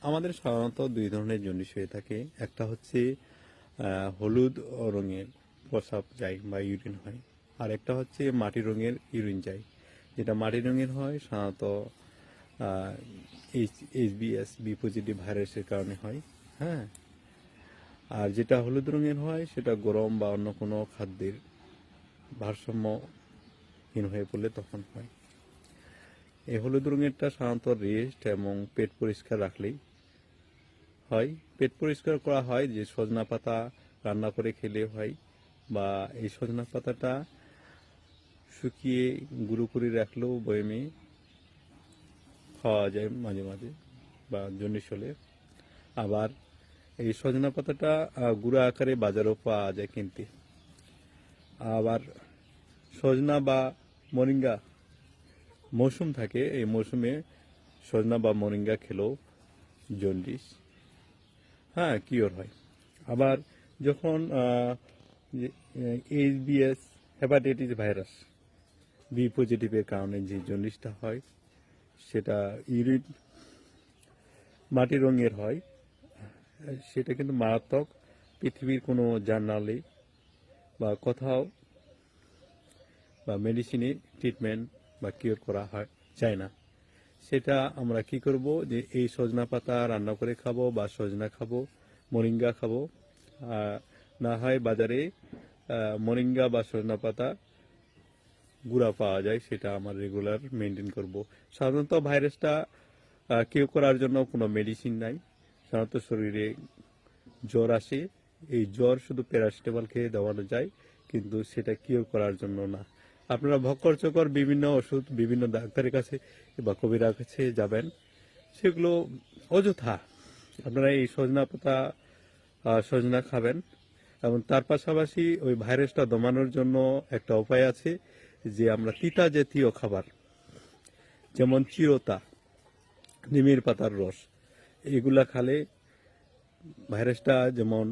আমাদের সাধারণত দুই ধরনের জন্ডিস হয়ে থাকে। একটা হচ্ছে হলুদ রঙের প্রস্রাব যায় বা ইউরিন হয়, আর একটা হচ্ছে মাটি রঙের ইউরিন যায়। যেটা মাটি রঙের হয় সাধারণত এইচবিএস বি পজিটিভ ভাইরাসের কারণে হয়। হ্যাঁ, আর যেটা হলুদ রঙের হয় সেটা গরম বা অন্য কোনো খাদ্যের ভারসাম্যহীন হয়ে পড়লে তখন হয়। এই হলুদ রঙেরটা সাধারণত রেস্ট এবং পেট পরিষ্কার রাখলেই হয়। পেট পরিষ্কার করা হয় যে সজনা পাতা রান্না করে খেলে হয়, বা এই সজনা পাতাটা শুকিয়ে গুঁড়ো করে রাখলেও বয়মে খাওয়া যায় মাঝে মাঝে বা জন্ডিস হলে। আবার এই সজনা পাতাটা গুঁড়ো আকারে বাজারেও পাওয়া যায় কিনতে। আবার সজনা বা মরিঙ্গা মৌসুম থাকে, এই মৌসুমে সজনা বা মরিঙ্গা খেলেও জন্ডিস কিওর হয়। আবার যখন এইচবিএস হেপাটাইটিস ভাইরাস বি পজিটিভের কারণে যে জন্ডিসটা হয় সেটা ইউরিন মাটি রঙের হয়, সেটা কিন্তু মারাত্মক। পৃথিবীর কোনো জার্নালে বা কোথাও বা মেডিসিনে ট্রিটমেন্ট বা কিওর করা যায় না। সেটা আমরা কি করব, যে এই সজনা পাতা রান্না করে খাবো বা সজনা খাবো, মরিঙ্গা খাবো। না হয় বাজারে মরিঙ্গা বা সজনা পাতা গুঁড়া পাওয়া যায়, সেটা আমার রেগুলার মেনটেন করব। সাধারণত ভাইরাসটা কিওর করার জন্য কোনো মেডিসিন নাই। সাধারণত শরীরে জ্বর আসে, এই জ্বর শুধু প্যারাসিটামল খেয়ে দেওয়ানো যায়, কিন্তু সেটা কিওর করার জন্য না। আপনারা ভক্কর চক্কর বিভিন্ন ওষুধ বিভিন্ন ডাক্তারের কাছে বা কবিরার কাছে যাবেন, সেগুলো অযথা। আপনারা এই সজনা পাতা সজনা খাবেন, এবং তার পাশাপাশি ওই ভাইরাসটা দমানোর জন্য একটা উপায় আছে, যে আমরা তিতা জাতীয় খাবার যেমন চিরতা, নিমের পাতার রস, এগুলা খালে ভাইরাসটা যেমন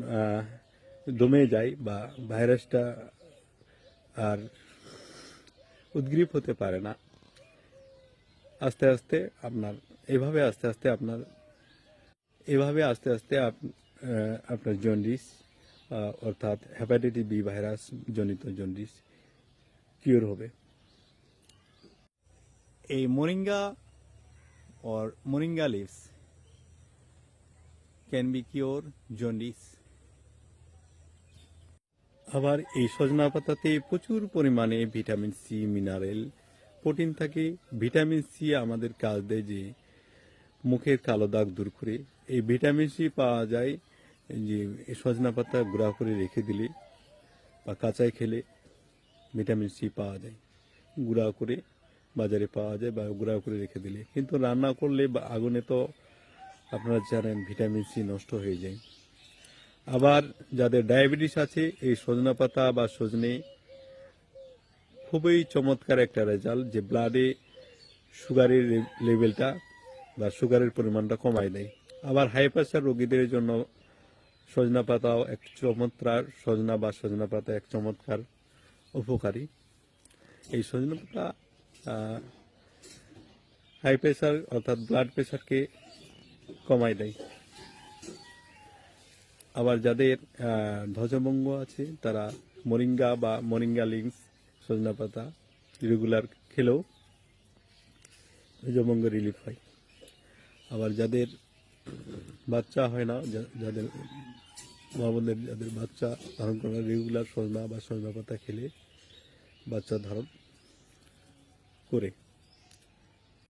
দমে যায় বা ভাইরাসটা আর উদ্গ্রীব হতে পারে না। আস্তে আস্তে আপনার আপনার জন্ডিস অর্থাৎ হেপাটাইটিস বি ভাইরাস জনিত জন্ডিস কিওর হবে। এই moringa leaves can be cure jaundice. আবার এই সজনা পাতাতে প্রচুর পরিমাণে ভিটামিন সি, মিনারেল, প্রোটিন থাকে। ভিটামিন সি আমাদের কাজ দেয় যে মুখের কালো দাগ দূর করে। এই ভিটামিন সি পাওয়া যায় যে এই সজনা পাতা গুঁড়া করে রেখে দিলে বা কাঁচায় খেলে ভিটামিন সি পাওয়া যায়। গুঁড়া করে বাজারে পাওয়া যায় বা গুঁড়া করে রেখে দিলে। কিন্তু রান্না করলে বা আগুনে তো আপনারা জানেন ভিটামিন সি নষ্ট হয়ে যায়। আবার যাদের ডায়াবেটিস আছে, এই সজনা পাতা বা সজনে খুবই চমৎকার একটা রেজাল্ট, যে ব্লাডে সুগারের লেভেলটা বা সুগারের পরিমাণটা কমায় দেয়। আবার হাই প্রেসার রোগীদের জন্য সজনা পাতাও এক চমৎকার, সজনা পাতা এক চমৎকার উপকারী। এই সজনা পাতা হাই প্রেসার অর্থাৎ ব্লাড প্রেসারকে কমায় দেয়। আবার যাদের ধ্বজভঙ্গ আছে তারা মরিঙ্গা বা মরিঙ্গা লিংস সজনা পাতা রেগুলার খেলেও ধ্বজভঙ্গ রিলিফ হয়। আবার যাদের বাচ্চা হয় না, যাদের যাদের বাচ্চা ধারণ করে রেগুলার সজনা বা সজনা পাতা খেলে বাচ্চা ধারণ করে।